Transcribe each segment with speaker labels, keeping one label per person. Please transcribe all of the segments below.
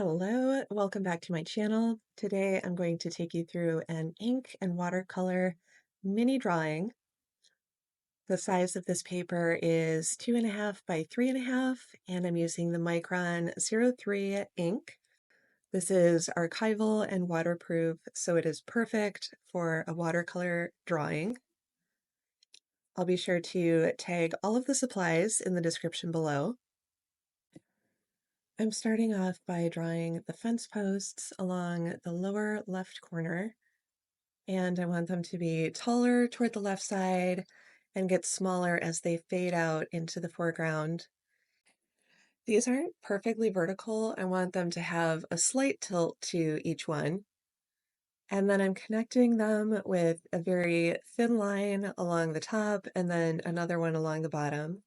Speaker 1: Hello, welcome back to my channel. Today I'm going to take you through an ink and watercolor mini drawing. The size of this paper is 2.5 by 3.5, and I'm using the Micron 03 ink. This is archival and waterproof, so it is perfect for a watercolor drawing. I'll be sure to tag all of the supplies in the description below. I'm starting off by drawing the fence posts along the lower left corner, and I want them to be taller toward the left side and get smaller as they fade out into the foreground. These aren't perfectly vertical. I want them to have a slight tilt to each one. And then I'm connecting them with a very thin line along the top and then another one along the bottom.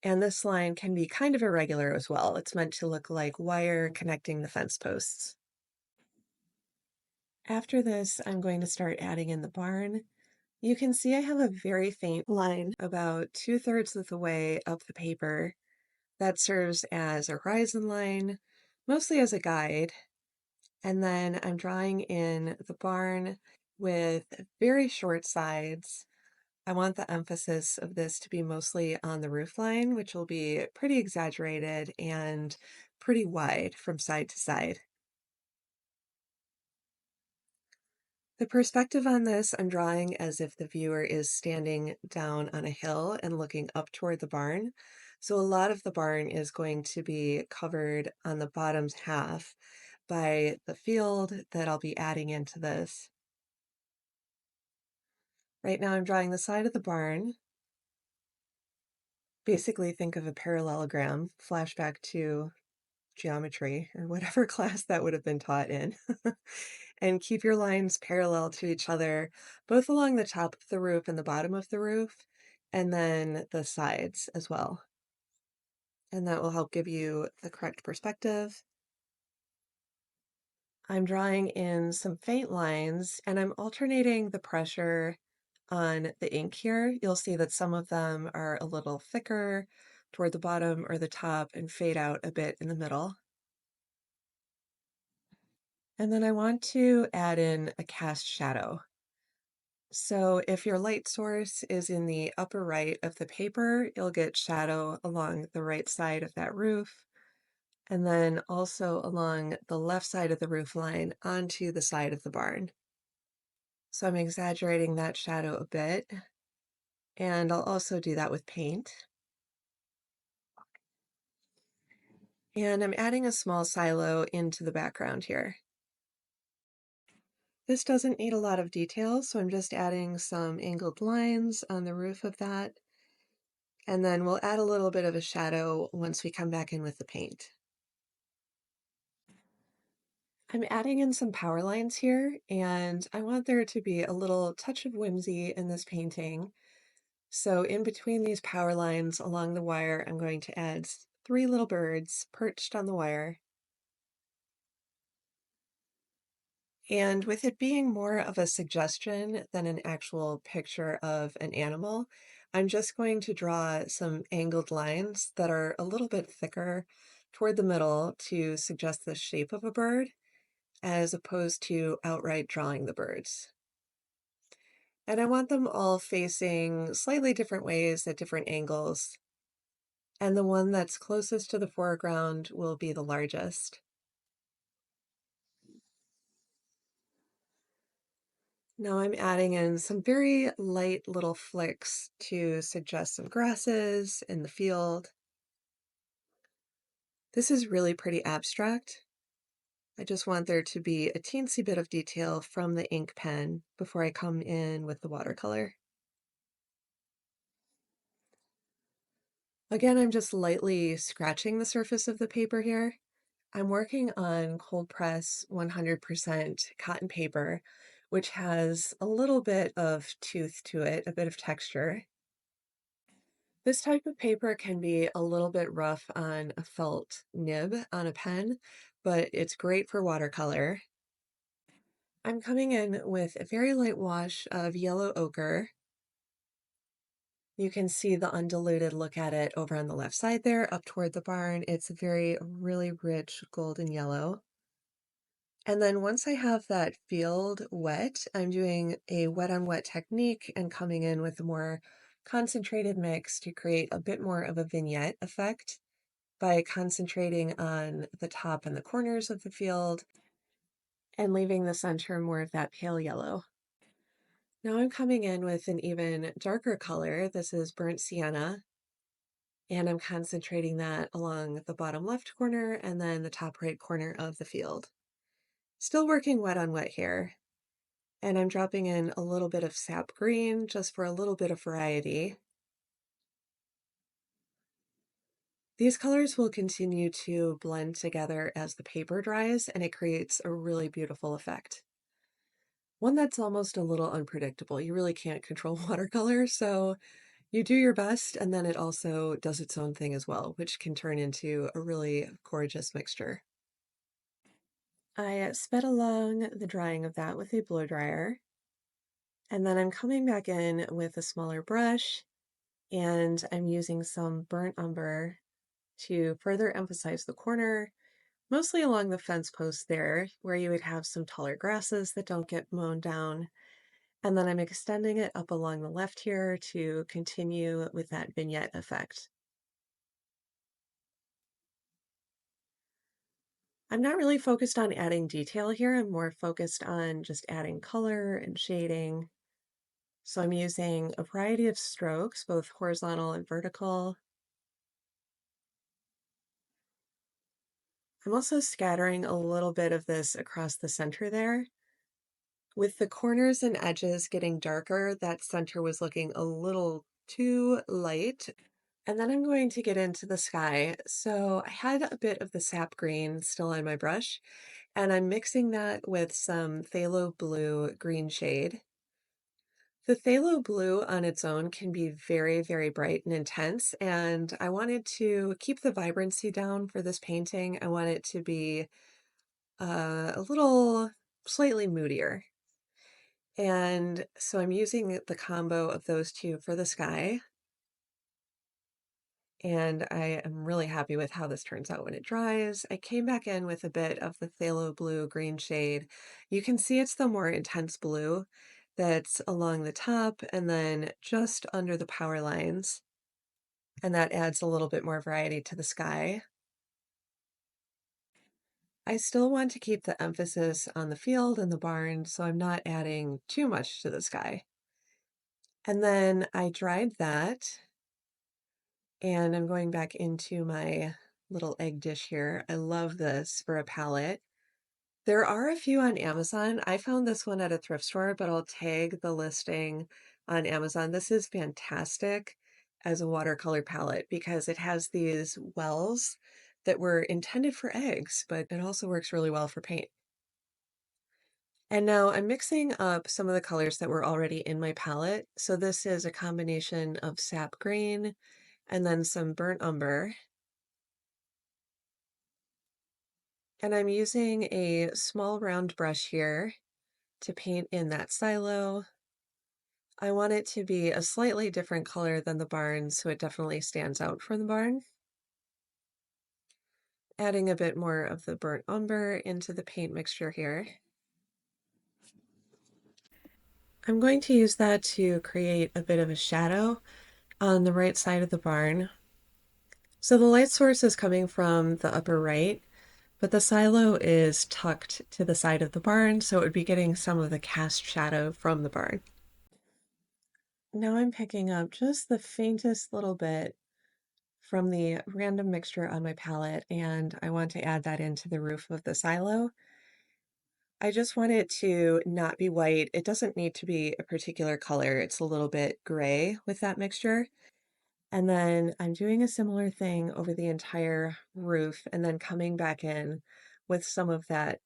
Speaker 1: And this line can be kind of irregular as well. It's meant to look like wire connecting the fence posts. After this, I'm going to start adding in the barn. You can see I have a very faint line about 2/3 of the way up the paper. That serves as a horizon line, mostly as a guide. And then I'm drawing in the barn with very short sides. I want the emphasis of this to be mostly on the roof line, which will be pretty exaggerated and pretty wide from side to side. The perspective on this, I'm drawing as if the viewer is standing down on a hill and looking up toward the barn. So a lot of the barn is going to be covered on the bottom half by the field that I'll be adding into this. Right now I'm drawing the side of the barn. Basically think of a parallelogram, flashback to geometry or whatever class that would have been taught in. And keep your lines parallel to each other, both along the top of the roof and the bottom of the roof, and then the sides as well. And that will help give you the correct perspective. I'm drawing in some faint lines, and I'm alternating the pressure on the ink here. You'll see that some of them are a little thicker toward the bottom or the top and fade out a bit in the middle. And then I want to add in a cast shadow. So if your light source is in the upper right of the paper, you'll get shadow along the right side of that roof, and then also along the left side of the roof line onto the side of the barn. So I'm exaggerating that shadow a bit, and I'll also do that with paint. And I'm adding a small silo into the background here. This doesn't need a lot of detail, so I'm just adding some angled lines on the roof of that. And then we'll add a little bit of a shadow once we come back in with the paint. I'm adding in some power lines here, and I want there to be a little touch of whimsy in this painting. So in between these power lines along the wire, I'm going to add 3 little birds perched on the wire. And with it being more of a suggestion than an actual picture of an animal, I'm just going to draw some angled lines that are a little bit thicker toward the middle to suggest the shape of a bird, as opposed to outright drawing the birds. And I want them all facing slightly different ways at different angles. And the one that's closest to the foreground will be the largest. Now I'm adding in some very light little flicks to suggest some grasses in the field. This is really pretty abstract. I just want there to be a teensy bit of detail from the ink pen before I come in with the watercolor. Again, I'm just lightly scratching the surface of the paper here. I'm working on cold press 100% cotton paper, which has a little bit of tooth to it, a bit of texture. This type of paper can be a little bit rough on a felt nib on a pen, but it's great for watercolor. I'm coming in with a very light wash of yellow ochre. You can see the undiluted look at it over on the left side there, up toward the barn. It's very, really rich golden yellow. And then once I have that field wet, I'm doing a wet on wet technique and coming in with a more concentrated mix to create a bit more of a vignette effect by concentrating on the top and the corners of the field and leaving the center more of that pale yellow. Now I'm coming in with an even darker color. This is burnt sienna, and I'm concentrating that along the bottom left corner and then the top right corner of the field. Still working wet on wet here, and I'm dropping in a little bit of sap green just for a little bit of variety. These colors will continue to blend together as the paper dries, and it creates a really beautiful effect. One that's almost a little unpredictable. You really can't control watercolor, so you do your best, and then it also does its own thing as well, which can turn into a really gorgeous mixture. I sped along the drying of that with a blow dryer, and then I'm coming back in with a smaller brush, and I'm using some burnt umber to further emphasize the corner, mostly along the fence post there, where you would have some taller grasses that don't get mown down. And then I'm extending it up along the left here to continue with that vignette effect. I'm not really focused on adding detail here. I'm more focused on just adding color and shading. So I'm using a variety of strokes, both horizontal and vertical. I'm also scattering a little bit of this across the center there. With the corners and edges getting darker, that center was looking a little too light. And then I'm going to get into the sky. So I had a bit of the sap green still on my brush, and I'm mixing that with some phthalo blue green shade. The phthalo blue on its own can be very, very bright and intense, and I wanted to keep the vibrancy down for this painting. I want it to be a little slightly moodier. And so I'm using the combo of those two for the sky. And I am really happy with how this turns out when it dries. I came back in with a bit of the phthalo blue green shade. You can see it's the more intense blue that's along the top and then just under the power lines. And that adds a little bit more variety to the sky. I still want to keep the emphasis on the field and the barn, so I'm not adding too much to the sky. And then I dried that, and I'm going back into my little egg dish here. I love this for a palette. There are a few on Amazon. I found this one at a thrift store, but I'll tag the listing on Amazon. This is fantastic as a watercolor palette because it has these wells that were intended for eggs, but it also works really well for paint. And now I'm mixing up some of the colors that were already in my palette. So this is a combination of sap green and then some burnt umber. And I'm using a small round brush here to paint in that silo. I want it to be a slightly different color than the barn, so it definitely stands out from the barn. Adding a bit more of the burnt umber into the paint mixture here. I'm going to use that to create a bit of a shadow on the right side of the barn. So the light source is coming from the upper right, but the silo is tucked to the side of the barn, so it would be getting some of the cast shadow from the barn. Now I'm picking up just the faintest little bit from the random mixture on my palette, and I want to add that into the roof of the silo. I just want it to not be white. It doesn't need to be a particular color. It's a little bit gray with that mixture. And then I'm doing a similar thing over the entire roof and then coming back in with some of that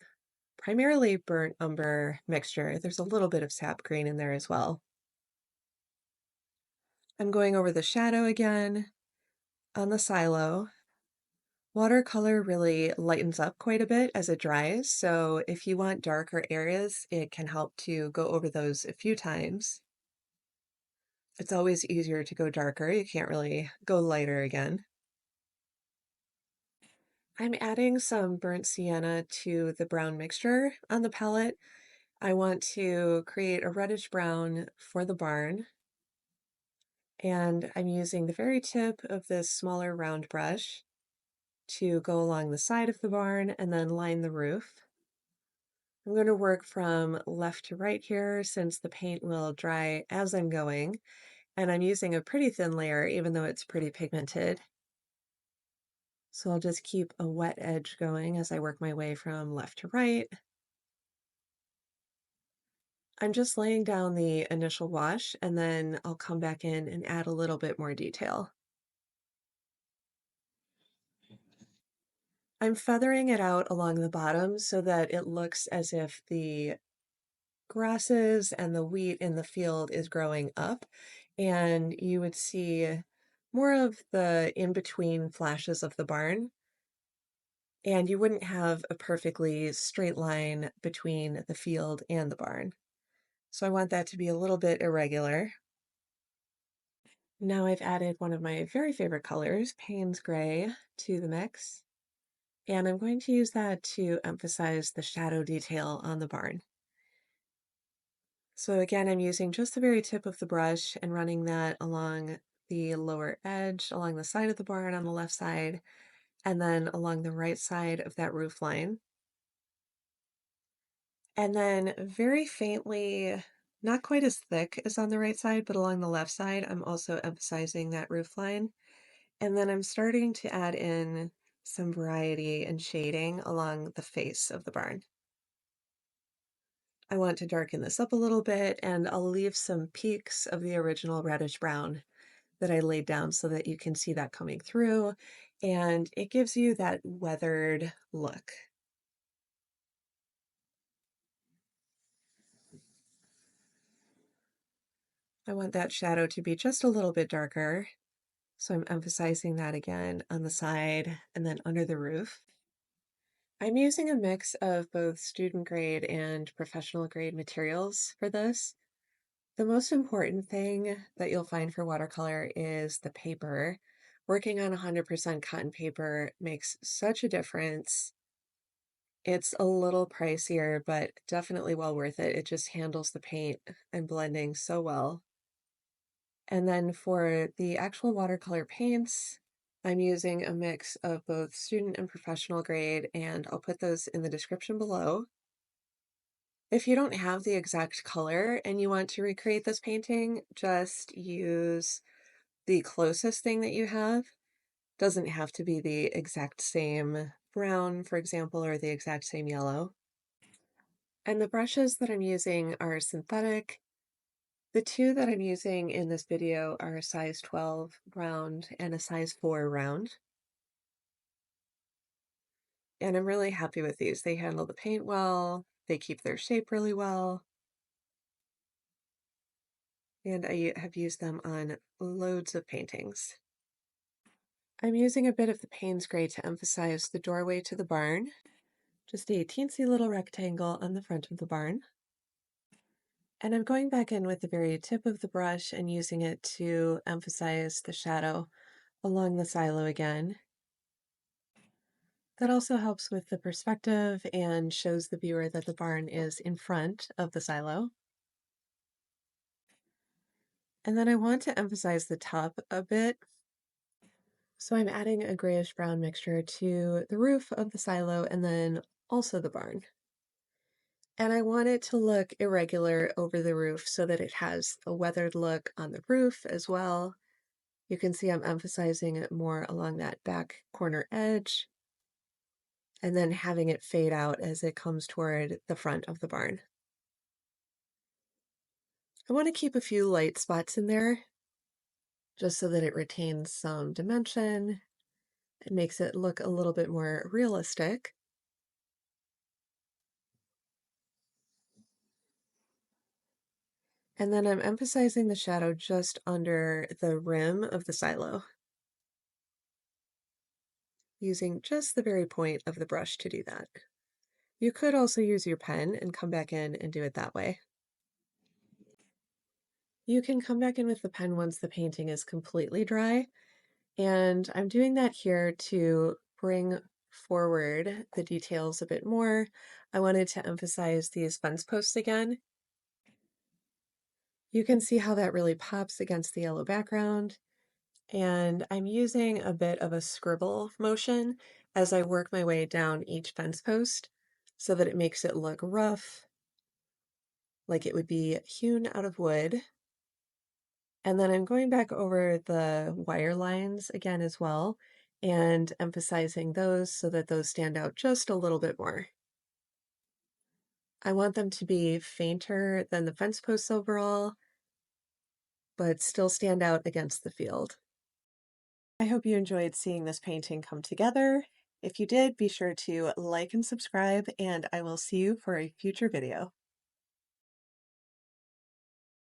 Speaker 1: primarily burnt umber mixture. There's a little bit of sap green in there as well. I'm going over the shadow again on the silo. Watercolor really lightens up quite a bit as it dries, so if you want darker areas, it can help to go over those a few times. It's always easier to go darker. You can't really go lighter again. I'm adding some burnt sienna to the brown mixture on the palette. I want to create a reddish brown for the barn, and I'm using the very tip of this smaller round brush to go along the side of the barn and then line the roof. I'm going to work from left to right here since the paint will dry as I'm going, and I'm using a pretty thin layer even though it's pretty pigmented. So I'll just keep a wet edge going as I work my way from left to right. I'm just laying down the initial wash and then I'll come back in and add a little bit more detail. I'm feathering it out along the bottom so that it looks as if the grasses and the wheat in the field is growing up, and you would see more of the in-between flashes of the barn, and you wouldn't have a perfectly straight line between the field and the barn. So I want that to be a little bit irregular. Now I've added one of my very favorite colors, Payne's Gray, to the mix, and I'm going to use that to emphasize the shadow detail on the barn. So again, I'm using just the very tip of the brush and running that along the lower edge, along the side of the barn on the left side, and then along the right side of that roof line. And then very faintly, not quite as thick as on the right side, but along the left side, I'm also emphasizing that roof line. And then I'm starting to add in some variety and shading along the face of the barn. I want to darken this up a little bit, and I'll leave some peaks of the original reddish brown that I laid down so that you can see that coming through, and it gives you that weathered look. I want that shadow to be just a little bit darker, so I'm emphasizing that again on the side and then under the roof. I'm using a mix of both student grade and professional grade materials for this. The most important thing that you'll find for watercolor is the paper. Working on 100% cotton paper makes such a difference. It's a little pricier, but definitely well worth it. It just handles the paint and blending so well. And then for the actual watercolor paints, I'm using a mix of both student and professional grade, and I'll put those in the description below. If you don't have the exact color and you want to recreate this painting, just use the closest thing that you have. Doesn't have to be the exact same brown, for example, or the exact same yellow. And the brushes that I'm using are synthetic. The two that I'm using in this video are a size 12 round and a size 4 round. And I'm really happy with these. They handle the paint well, they keep their shape really well, and I have used them on loads of paintings. I'm using a bit of the Payne's Gray to emphasize the doorway to the barn. Just a teensy little rectangle on the front of the barn. And I'm going back in with the very tip of the brush and using it to emphasize the shadow along the silo again. That also helps with the perspective and shows the viewer that the barn is in front of the silo. And then I want to emphasize the top a bit. So I'm adding a grayish brown mixture to the roof of the silo and then also the barn. And I want it to look irregular over the roof so that it has a weathered look on the roof as well. You can see I'm emphasizing it more along that back corner edge and then having it fade out as it comes toward the front of the barn. I want to keep a few light spots in there just so that it retains some dimension. It makes it look a little bit more realistic. And then I'm emphasizing the shadow just under the rim of the silo, using just the very point of the brush to do that. You could also use your pen and come back in and do it that way. You can come back in with the pen once the painting is completely dry, and I'm doing that here to bring forward the details a bit more. I wanted to emphasize these fence posts again. You can see how that really pops against the yellow background, and I'm using a bit of a scribble motion as I work my way down each fence post so that it makes it look rough, like it would be hewn out of wood. And then I'm going back over the wire lines again as well and emphasizing those so that those stand out just a little bit more. I want them to be fainter than the fence posts overall, but still stand out against the field. I hope you enjoyed seeing this painting come together. If you did, be sure to like and subscribe, and I will see you for a future video.